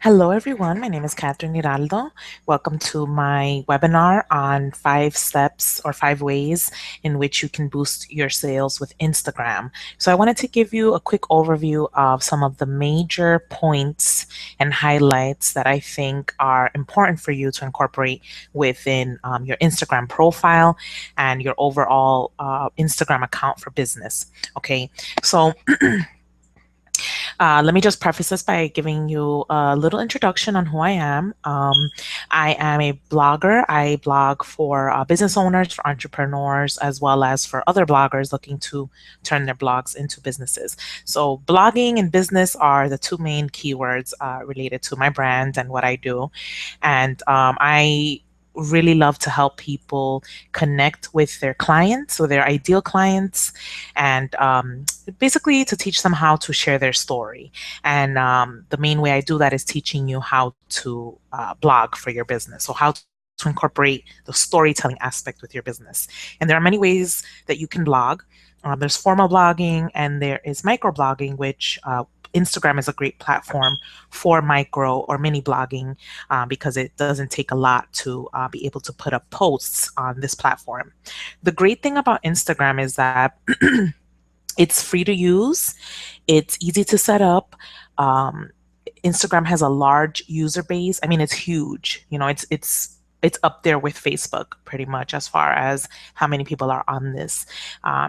Hello, everyone. My name is Catherine Hiraldo. Welcome to my webinar on 5 steps or 5 ways in which you can boost your sales with Instagram. So, I wanted to give you a quick overview of some of the major points and highlights that I think are important for you to incorporate within your Instagram profile and your overall Instagram account for business. Okay, so let me just preface this by giving you a little introduction on who I am. I am a blogger. I blog for business owners, for entrepreneurs, as well as for other bloggers looking to turn their blogs into businesses. So, blogging and business are the two main keywords related to my brand and what I do. And I really love to help people connect with their clients, so their ideal clients, and basically to teach them how to share their story. And the main way I do that is teaching you how to blog for your business. So, how to incorporate the storytelling aspect with your business. And there are many ways that you can blog. There's formal blogging and there is microblogging, which Instagram is a great platform for micro or mini blogging because it doesn't take a lot to be able to put up posts on this platform. The great thing about Instagram is that it's free to use, it's easy to set up. Um, Instagram has a large user base. I mean, it's huge. It's up there with Facebook pretty much as far as how many people are on this.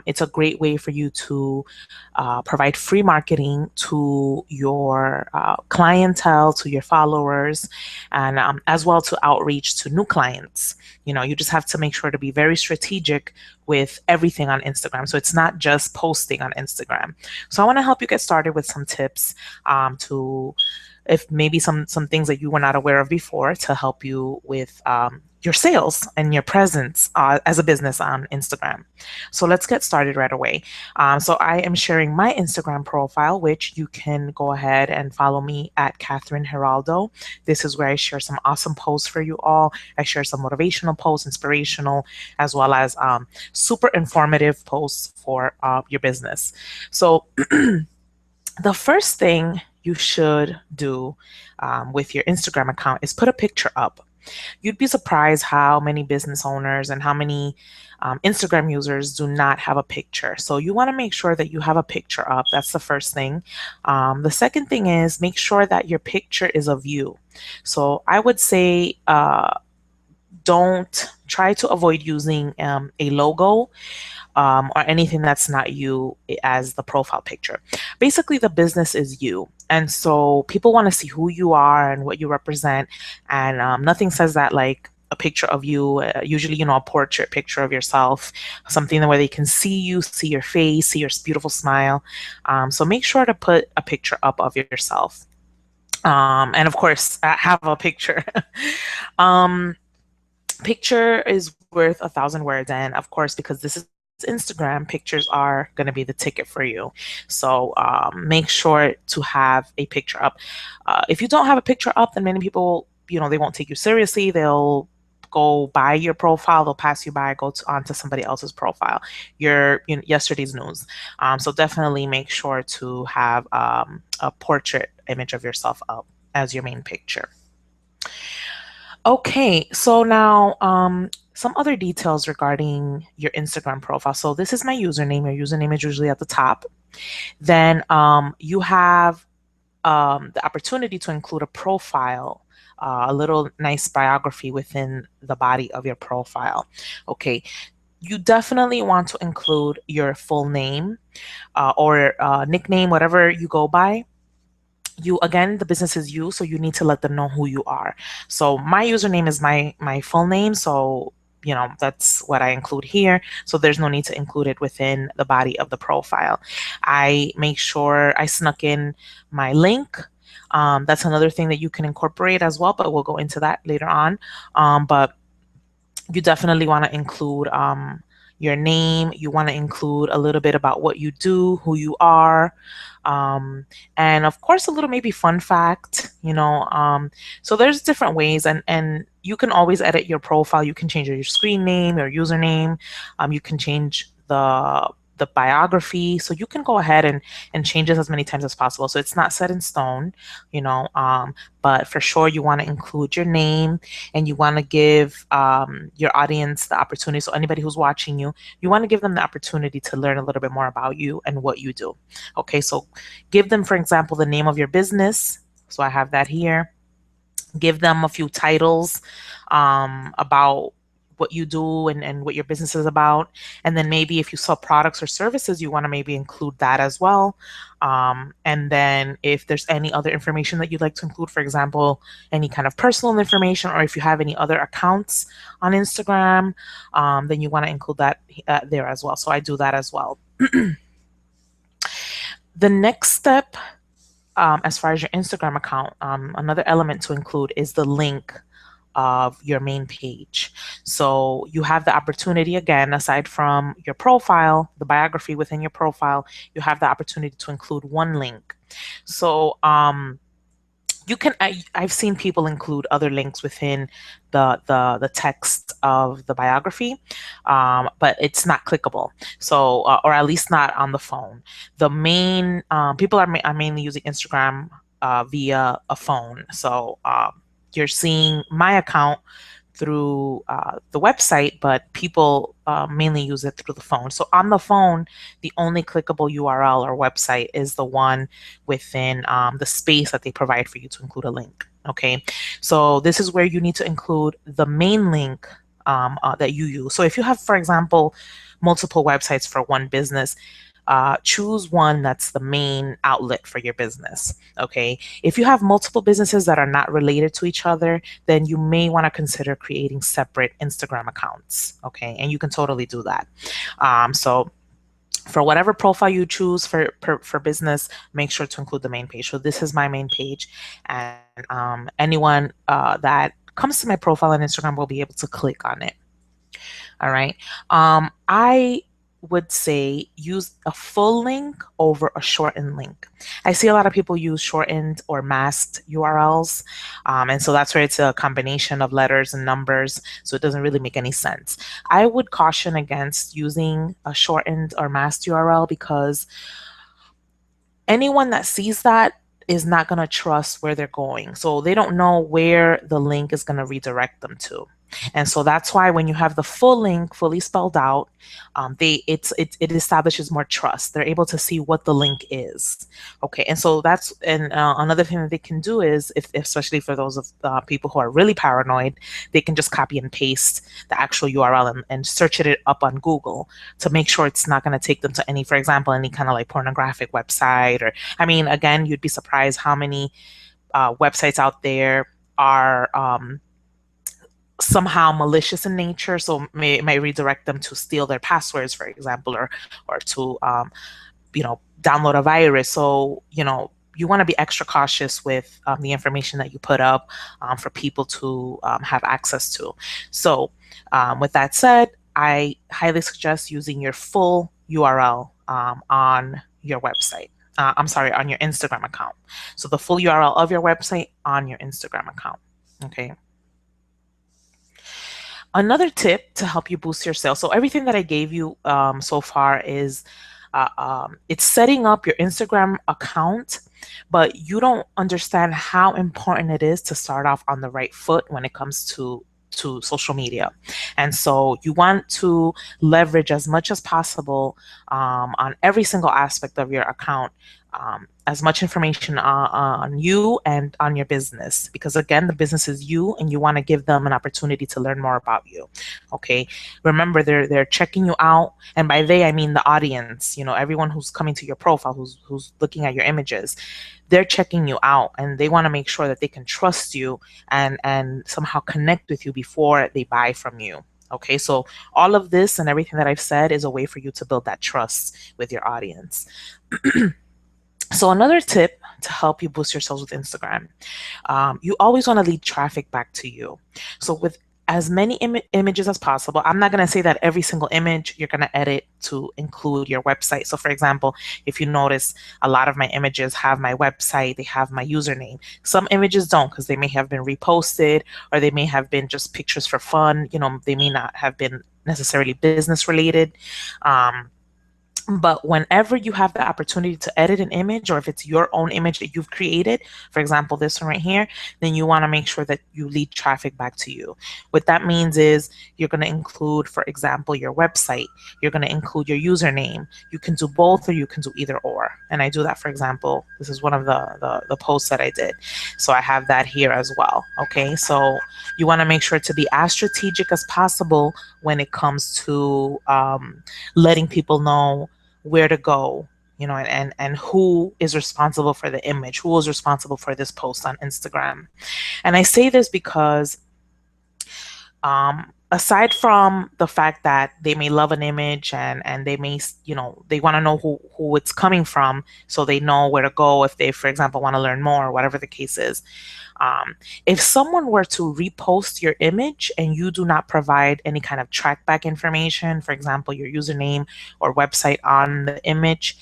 It's a great way for you to provide free marketing to your clientele, to your followers, and as well to outreach to new clients. You just have to make sure to be very strategic with everything on Instagram. So it's not just posting on Instagram. So I want to help you get started with some tips to if maybe some things that you were not aware of before to help you with your sales and your presence as a business on Instagram. So let's get started right away. So I am sharing my Instagram profile, which you can go ahead and follow me at Catherine Geraldo. This is where I share some awesome posts for you all. I share some motivational posts, inspirational, as well as super informative posts for your business. So the first thing you should do with your Instagram account is put a picture up. You'd be surprised how many business owners and how many Instagram users do not have a picture. So you want to make sure that you have a picture up. That's the first thing. The second thing is make sure that your picture is of you. So I would say don't try to avoid using a logo or anything that's not you as the profile picture. Basically, the business is you. And so people want to see who you are and what you represent. And nothing says that like a picture of you, usually, a portrait picture of yourself, something where they can see you, see your face, see your beautiful smile. So make sure to put a picture up of yourself. And of course, have a picture. um, Picture is worth 1,000 words. And of course, because this is Instagram, pictures are going to be the ticket for you. So make sure to have a picture up. If you don't have a picture up, then many people, they won't take you seriously. They'll go by your profile, they'll pass you by, go onto somebody else's profile, yesterday's news. So definitely make sure to have a portrait image of yourself up as your main picture. Okay, so now some other details regarding your Instagram profile. So this is my username. Your username is usually at the top. Then you have the opportunity to include a profile, a little nice biography within the body of your profile. Okay, you definitely want to include your full name or nickname, whatever you go by. You again, the business is you, so you need to let them know who you are. So my username is my full name, so that's what I include here. So there's no need to include it within the body of the profile. I make sure I snuck in my link. That's another thing that you can incorporate as well, but we'll go into that later on. But you definitely want to include your name. You want to include a little bit about what you do, who you are, and of course a little maybe fun fact. So there's different ways, and you can always edit your profile. You can change your screen name, your username. You can change the biography. So you can go ahead and change this as many times as possible. So it's not set in stone, you know, but for sure you want to include your name, and you want to give your audience the opportunity. So anybody who's watching you, you want to give them the opportunity to learn a little bit more about you and what you do. Okay, so give them, for example, the name of your business. So I have that here. Give them a few titles about what you do and what your business is about. And then maybe if you sell products or services, you want to maybe include that as well. And then if there's any other information that you'd like to include, for example, any kind of personal information, or if you have any other accounts on Instagram, then you want to include that there as well. So I do that as well. The next step, as far as your Instagram account, another element to include is the link of your main page. So you have the opportunity, again, aside from your profile, the biography within your profile, you have the opportunity to include one link. So you can, I've seen people include other links within the text of the biography, but it's not clickable. So or at least not on the phone. The main people are mainly using Instagram via a phone. So you're seeing my account through the website, but people mainly use it through the phone. So on the phone, the only clickable URL or website is the one within the space that they provide for you to include a link. Okay, so this is where you need to include the main link that you use. So if you have, for example, multiple websites for one business, choose one that's the main outlet for your business. Okay. If you have multiple businesses that are not related to each other, then you may want to consider creating separate Instagram accounts. Okay. And you can totally do that. So for whatever profile you choose for business, make sure to include the main page. So this is my main page, and anyone that comes to my profile on Instagram will be able to click on it. All right. I would say use a full link over a shortened link. I see a lot of people use shortened or masked URLs. And so that's where it's a combination of letters and numbers. So it doesn't really make any sense. I would caution against using a shortened or masked URL, because anyone that sees that is not going to trust where they're going. So they don't know where the link is going to redirect them to. And so that's why when you have the full link fully spelled out, it establishes more trust. They're able to see what the link is. Okay, and so that's another thing that they can do is, if especially for those of people who are really paranoid, they can just copy and paste the actual URL and search it up on Google to make sure it's not going to take them to any, for example, any kind of like pornographic website. Or, I mean, again, you'd be surprised how many websites out there are somehow malicious in nature, so it may redirect them to steal their passwords, for example, or to download a virus. So you want to be extra cautious with the information that you put up for people to have access to. So with that said, I highly suggest using your full URL on your website. I'm sorry, on your Instagram account. So the full URL of your website on your Instagram account. Okay. Another tip to help you boost your sales. So everything that I gave you so far is it's setting up your Instagram account, but you don't understand how important it is to start off on the right foot when it comes to social media. And so you want to leverage as much as possible on every single aspect of your account, as much information on you and on your business, because again, the business is you, and you want to give them an opportunity to learn more about you. Okay, remember, they're checking you out, and by they I mean the audience. Everyone who's coming to your profile, who's looking at your images, they're checking you out, and they want to make sure that they can trust you and somehow connect with you before they buy from you. Okay, so all of this and everything that I've said is a way for you to build that trust with your audience. So another tip to help you boost your sales with Instagram, you always want to lead traffic back to you. So with as many images as possible, I'm not going to say that every single image you're going to edit to include your website. So for example, if you notice, a lot of my images have my website, they have my username. Some images don't, because they may have been reposted, or they may have been just pictures for fun. They may not have been necessarily business related. But whenever you have the opportunity to edit an image, or if it's your own image that you've created, for example, this one right here, then you want to make sure that you lead traffic back to you. What that means is you're going to include, for example, your website. You're going to include your username. You can do both, or you can do either or. And I do that, for example, this is one of the posts that I did. So I have that here as well. Okay, so you want to make sure to be as strategic as possible when it comes to letting people know where to go, and who is responsible for the image, who is responsible for this post on Instagram. And I say this because aside from the fact that they may love an image, and they may, they want to know who it's coming from, so they know where to go if they, for example, want to learn more, or whatever the case is. If someone were to repost your image and you do not provide any kind of track back information, for example, your username or website on the image,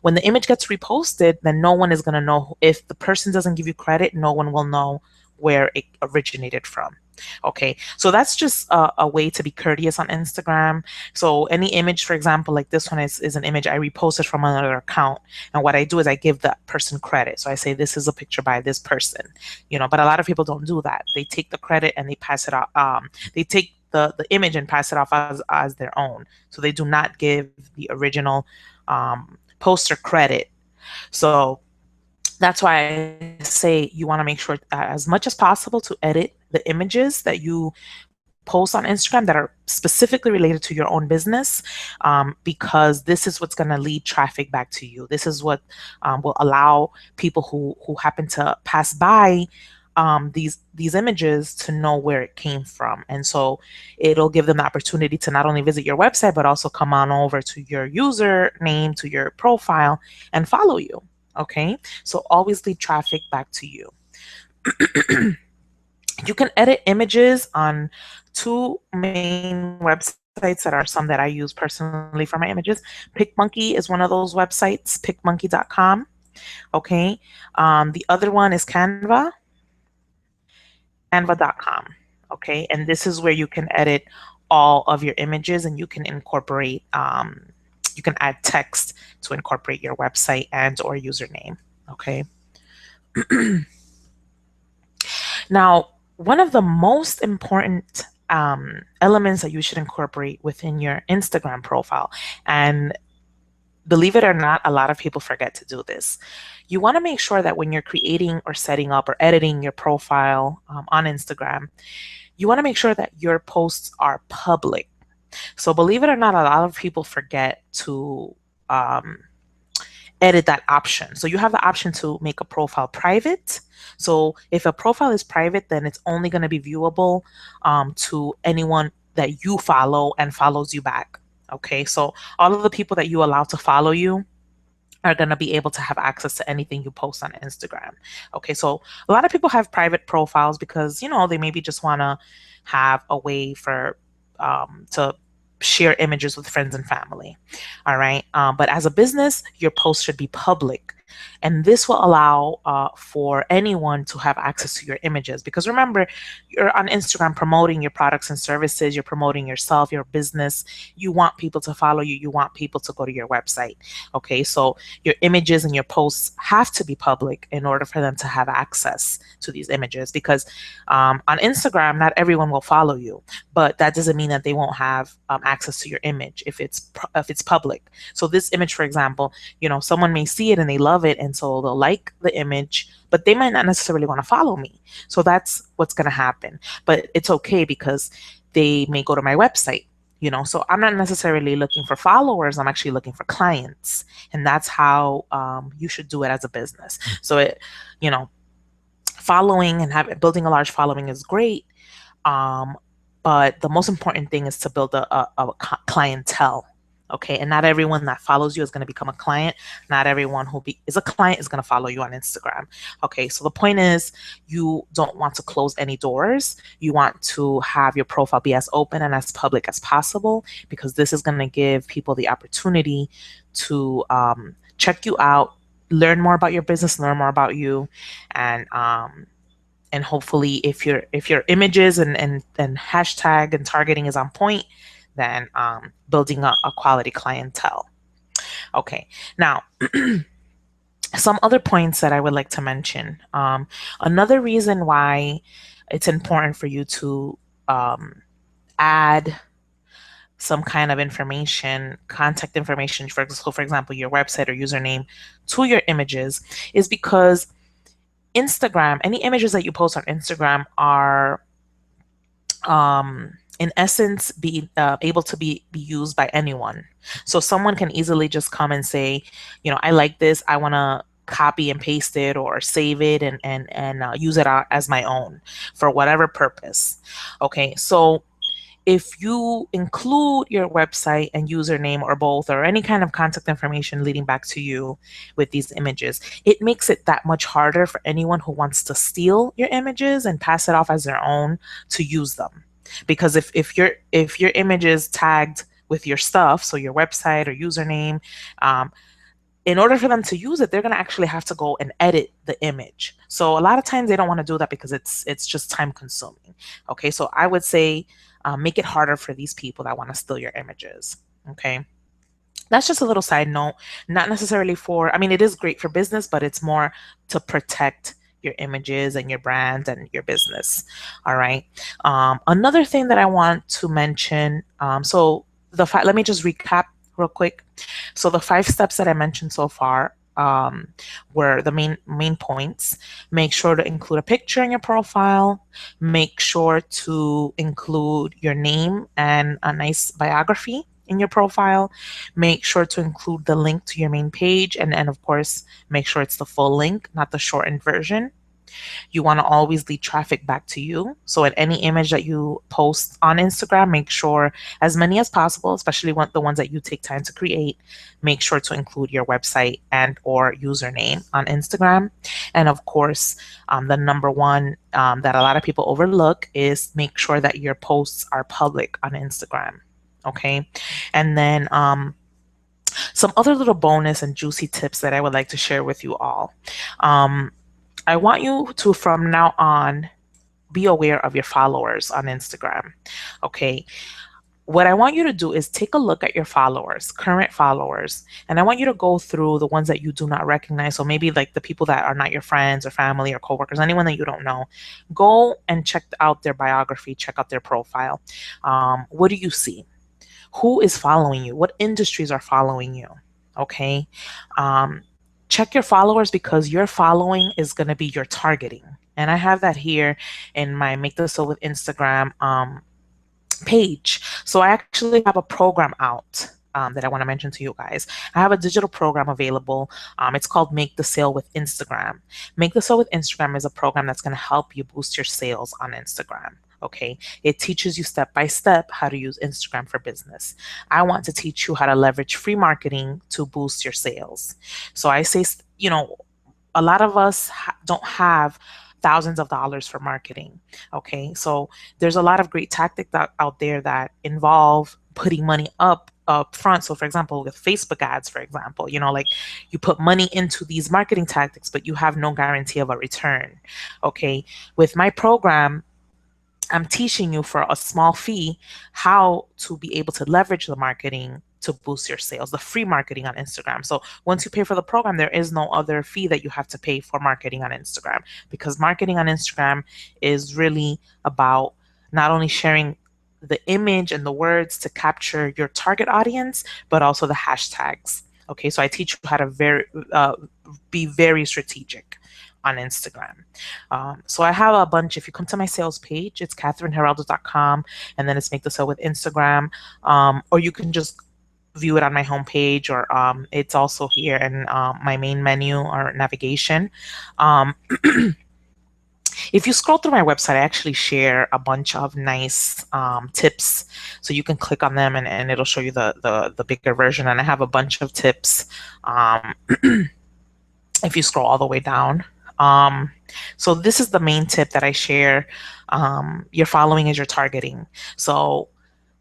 when the image gets reposted, then no one is going to know. If the person doesn't give you credit, no one will know where it originated from. Okay, so that's just a way to be courteous on Instagram. So any image, for example, like this one is an image I reposted from another account. And what I do is I give that person credit. So I say, this is a picture by this person, but a lot of people don't do that. They take the credit and they pass it off. They take the image and pass it off as their own. So they do not give the original poster credit. So that's why I say you want to make sure as much as possible to edit the images that you post on Instagram that are specifically related to your own business, because this is what's going to lead traffic back to you. This is what will allow people who happen to pass by these images to know where it came from. And so it'll give them the opportunity to not only visit your website, but also come on over to your username, to your profile, and follow you. Okay, so always lead traffic back to you. You can edit images on two main websites that are some that I use personally for my images. PicMonkey is one of those websites, picmonkey.com. Okay, the other one is Canva, canva.com. Okay, and this is where you can edit all of your images, and you can incorporate you can add text to incorporate your website and or username. Okay. Now, one of the most important elements that you should incorporate within your Instagram profile, and believe it or not, a lot of people forget to do this. You want to make sure that when you're creating or setting up or editing your profile on Instagram, you want to make sure that your posts are public. So believe it or not, a lot of people forget to edit that option. So you have the option to make a profile private. So if a profile is private, then it's only going to be viewable to anyone that you follow and follows you back. Okay, so all of the people that you allow to follow you are going to be able to have access to anything you post on Instagram. Okay, so a lot of people have private profiles because, they maybe just want to have a way for to share images with friends and family. All right. But as a business, your post should be public. And this will allow for anyone to have access to your images. Because remember, you're on Instagram promoting your products and services, you're promoting yourself, your business. You want people to follow you. You want people to go to your website. Okay, so your images and your posts have to be public in order for them to have access to these images. Because on Instagram, not everyone will follow you, but that doesn't mean that they won't have access to your image if it's public. So this image, for example, someone may see it and they love it, and so they'll like the image, but they might not necessarily want to follow me. So that's what's going to happen. But it's okay because they may go to my website. So I'm not necessarily looking for followers. I'm actually looking for clients, and that's how you should do it as a business. So following and building a large following is great, but the most important thing is to build a clientele. Okay, and not everyone that follows you is going to become a client. Not everyone who is a client is going to follow you on Instagram. Okay, so the point is, you don't want to close any doors. You want to have your profile be as open and as public as possible, because this is going to give people the opportunity to check you out, learn more about your business, learn more about you, and hopefully, if your images and hashtag and targeting is on point, then building a quality clientele. Okay, now some other points that I would like to mention. Another reason why it's important for you to add some kind of information, contact information, for example, your website or username to your images, is because Instagram, any images that you post on Instagram are in essence be able to be used by anyone. So someone can easily just come and say, I like this, I want to copy and paste it or save it and use it as my own for whatever purpose. Okay, so if you include your website and username or both or any kind of contact information leading back to you with these images, it makes it that much harder for anyone who wants to steal your images and pass it off as their own to use them. Because if your image is tagged with your stuff, so your website or username, in order for them to use it, they're going to actually have to go and edit the image. So a lot of times they don't want to do that because it's just time consuming. Okay, so I would say make it harder for these people that want to steal your images. Okay, that's just a little side note, not necessarily for, I mean, it is great for business, but it's more to protect your images and your brand and your business. All right. Another thing that I want to mention, let me just recap real quick. So the 5 steps that I mentioned so far were the main points. Make sure to include a picture in your profile. Make sure to include your name and a nice biography in your profile. Make sure to include the link to your main page, and of course, make sure it's the full link, not the shortened version. You want to always lead traffic back to you. So at any image that you post on Instagram, make sure as many as possible, especially the ones that you take time to create, make sure to include your website and or username on Instagram. And of course, the number one that a lot of people overlook is make sure that your posts are public on Instagram. Okay. And then some other little bonus and juicy tips that I would like to share with you all. I want you to, from now on, be aware of your followers on Instagram. Okay. What I want you to do is take a look at your followers, current followers, and I want you to go through the ones that you do not recognize. So maybe like the people that are not your friends or family or coworkers, anyone that you don't know. Go and check out their biography, check out their profile. What do you see? Who is following you? What industries are following you? Okay. Check your followers because your following is going to be your targeting. And I have that here in my Make This So with Instagram page. So I actually have a program out that I want to mention to you guys. I have a digital program available. It's called Make the Sale with Instagram. Make the Sale with Instagram is a program that's going to help you boost your sales on Instagram. Okay, it teaches you step by step how to use Instagram for business. I want to teach you how to leverage free marketing to boost your sales. So I say, a lot of us don't have thousands of dollars for marketing. Okay, so there's a lot of great tactics out there that involve putting money up front. So for example, with Facebook ads, for example, like you put money into these marketing tactics, but you have no guarantee of a return. Okay, with my program, I'm teaching you for a small fee how to be able to leverage the marketing to boost your sales, the free marketing on Instagram. So once you pay for the program, there is no other fee that you have to pay for marketing on Instagram, because marketing on Instagram is really about not only sharing the image and the words to capture your target audience, but also the hashtags. Okay, so I teach you how to be very strategic on Instagram. So I have a bunch. If you come to my sales page, it's CatherineGeraldo.com, and then it's Make the Sale with Instagram, or you can just view it on my homepage, or it's also here in my main menu or navigation. If you scroll through my website, I actually share a bunch of nice tips. So you can click on them and it'll show you the bigger version. And I have a bunch of tips if you scroll all the way down. So this is the main tip that I share. Your following is your targeting. So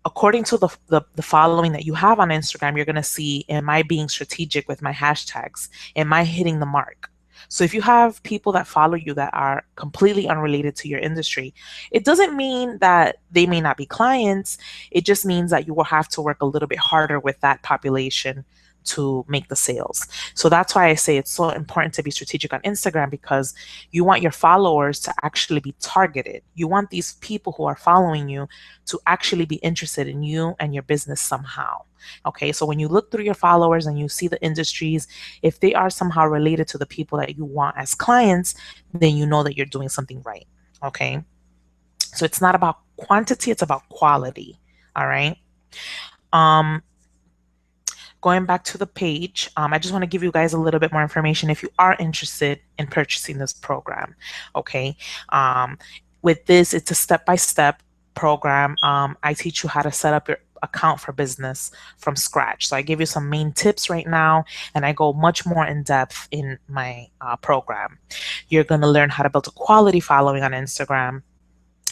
according to the following that you have on Instagram, you're going to see, am I being strategic with my hashtags? Am I hitting the mark? So if you have people that follow you that are completely unrelated to your industry, it doesn't mean that they may not be clients. It just means that you will have to work a little bit harder with that population to make the sales. So that's why I say it's so important to be strategic on Instagram, because you want your followers to actually be targeted. You want these people who are following you to actually be interested in you and your business somehow. Okay, so when you look through your followers and you see the industries, if they are somehow related to the people that you want as clients, then you know that you're doing something right. Okay, so it's not about quantity, it's about quality. All right. Um, Going back to the page, I just want to give you guys a little bit more information if you are interested in purchasing this program. Okay. With this, it's a step-by-step program. I teach you how to set up your account for business from scratch. So I give you some main tips right now, and I go much more in depth in my program. You're going to learn how to build a quality following on Instagram.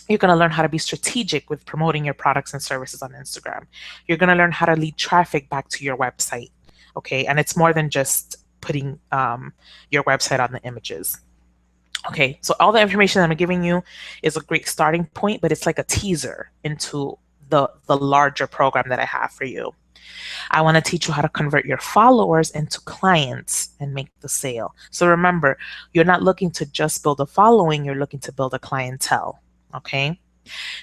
You're going to learn how to be strategic with promoting your products and services on Instagram. You're going to learn how to lead traffic back to your website. Okay. And it's more than just putting your website on the images. Okay. So all the information that I'm giving you is a great starting point, but it's like a teaser into the larger program that I have for you. I want to teach you how to convert your followers into clients and make the sale. So remember, you're not looking to just build a following, you're looking to build a clientele. Okay.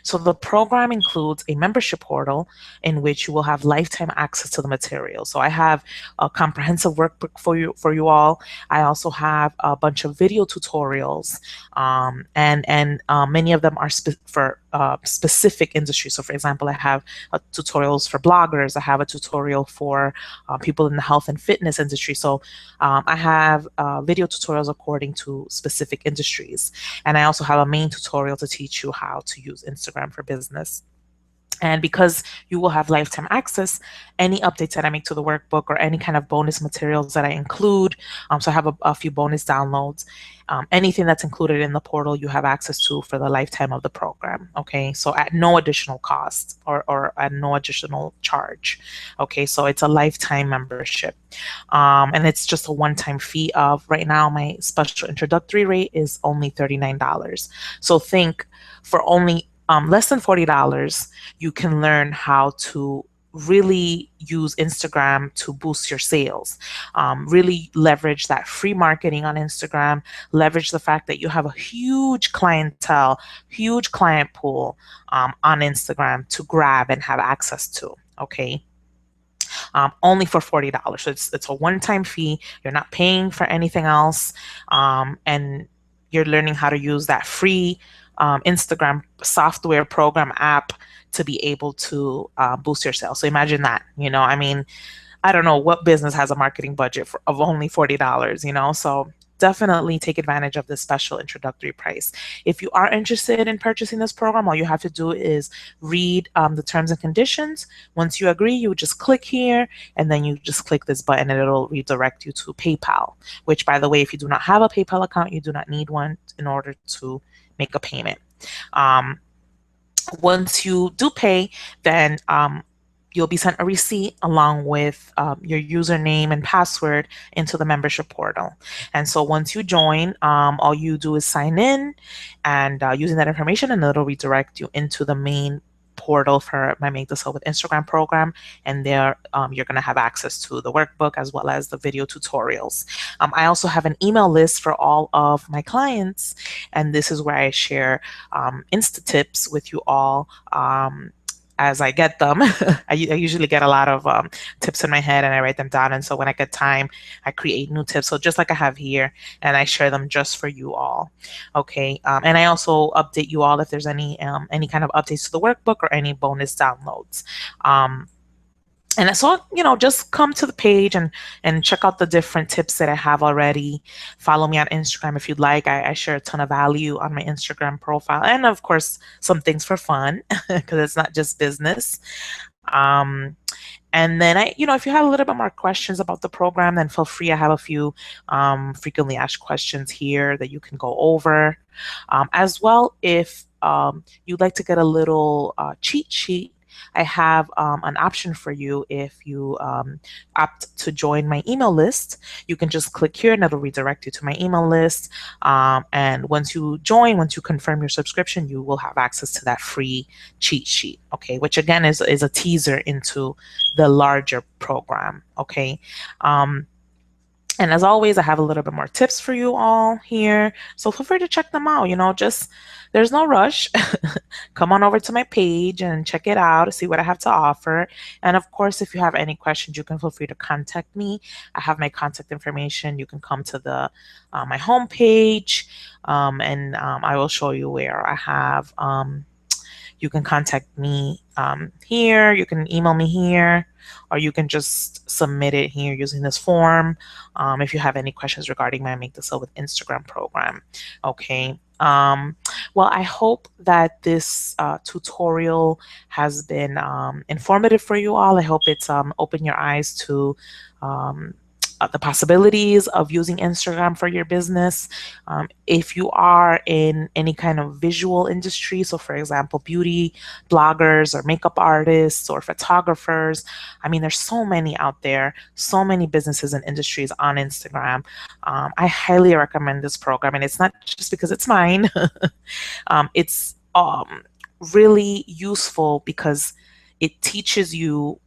So the program includes a membership portal in which you will have lifetime access to the material. So I have a comprehensive workbook for you all. I also have a bunch of video tutorials, and many of them are for specific industries. So for example, I have tutorials for bloggers. I have a tutorial for people in the health and fitness industry. So I have video tutorials according to specific industries. And I also have a main tutorial to teach you how to use Instagram for business. And because you will have lifetime access, any updates that I make to the workbook or any kind of bonus materials that I include, so I have a few bonus downloads, anything that's included in the portal you have access to for the lifetime of the program. Okay, so at no additional cost or at no additional charge. Okay, so it's a lifetime membership. And it's just a one-time fee of, right now, my special introductory rate is only $39. So think, for only less than $40, you can learn how to really use Instagram to boost your sales, really leverage that free marketing on Instagram, leverage the fact that you have a huge clientele, huge client pool on Instagram to grab and have access to. Okay. Only for $40. So it's a one-time fee. You're not paying for anything else. And you're learning how to use that free Instagram software program app to be able to boost your sales. So imagine that, I mean, I don't know what business has a marketing budget of only $40, so definitely take advantage of this special introductory price. If you are interested in purchasing this program, all you have to do is read the terms and conditions. Once you agree, you just click here, and then you just click this button and it'll redirect you to PayPal, which, by the way, if you do not have a PayPal account, you do not need one in order to make a payment. Once you do pay, then you'll be sent a receipt along with your username and password into the membership portal. And so once you join, all you do is sign in and using that information, and it'll redirect you into the main portal for my Make the Sale with Instagram program. And there you're going to have access to the workbook as well as the video tutorials. I also have an email list for all of my clients, and this is where I share Insta tips with you all as I get them. I usually get a lot of tips in my head and I write them down. And so when I get time, I create new tips. So just like I have here, and I share them just for you all. Okay. And I also update you all if there's any kind of updates to the workbook or any bonus downloads. And so, just come to the page and check out the different tips that I have already. Follow me on Instagram if you'd like. I share a ton of value on my Instagram profile. And of course, some things for fun, because it's not just business. And then if you have a little bit more questions about the program, then feel free. I have a few frequently asked questions here that you can go over. As well, if you'd like to get a little cheat sheet I have an option for you. If you opt to join my email list, you can just click here and it'll redirect you to my email list. And once you join, once you confirm your subscription, you will have access to that free cheat sheet, okay, which again is a teaser into the larger program, okay. And as always, I have a little bit more tips for you all here. So feel free to check them out. Just there's no rush. Come on over to my page and check it out, see what I have to offer. And of course, if you have any questions, you can feel free to contact me. I have my contact information. You can come to the my homepage, and I will show you where I have. You can contact me here. You can email me here, or you can just submit it here using this form if you have any questions regarding my Make the Sale with Instagram program. Okay. Well, I hope that this tutorial has been informative for you all. I hope it's opened your eyes to the possibilities of using Instagram for your business. If you are in any kind of visual industry, so for example, beauty bloggers or makeup artists or photographers, I mean, there's so many out there, so many businesses and industries on Instagram. I highly recommend this program, and it's not just because it's mine. It's really useful because it teaches you,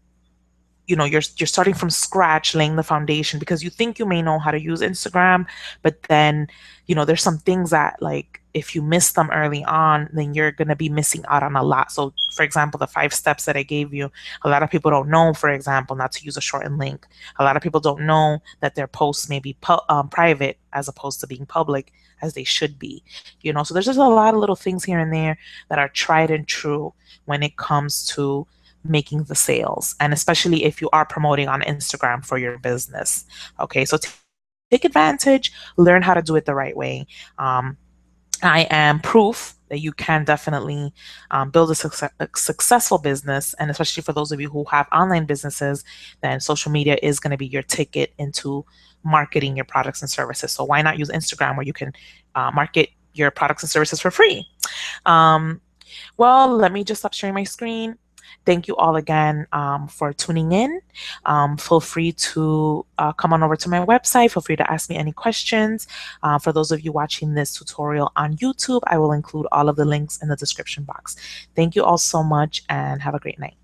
you're starting from scratch, laying the foundation, because you think you may know how to use Instagram, but then there's some things that, like, if you miss them early on, then you're going to be missing out on a lot. So for example, the 5 steps that I gave you, a lot of people don't know, for example, not to use a shortened link. A lot of people don't know that their posts may be private as opposed to being public as they should be. So there's just a lot of little things here and there that are tried and true when it comes to making the sales, and especially if you are promoting on Instagram for your business. Okay, so take advantage, learn how to do it the right way. I am proof that you can definitely build a successful business, and especially for those of you who have online businesses, then social media is going to be your ticket into marketing your products and services. So why not use Instagram, where you can market your products and services for free? Well, let me just stop sharing my screen. Thank you all again for tuning in. Feel free to come on over to my website. Feel free to ask me any questions. For those of you watching this tutorial on YouTube, I will include all of the links in the description box. Thank you all so much, and have a great night.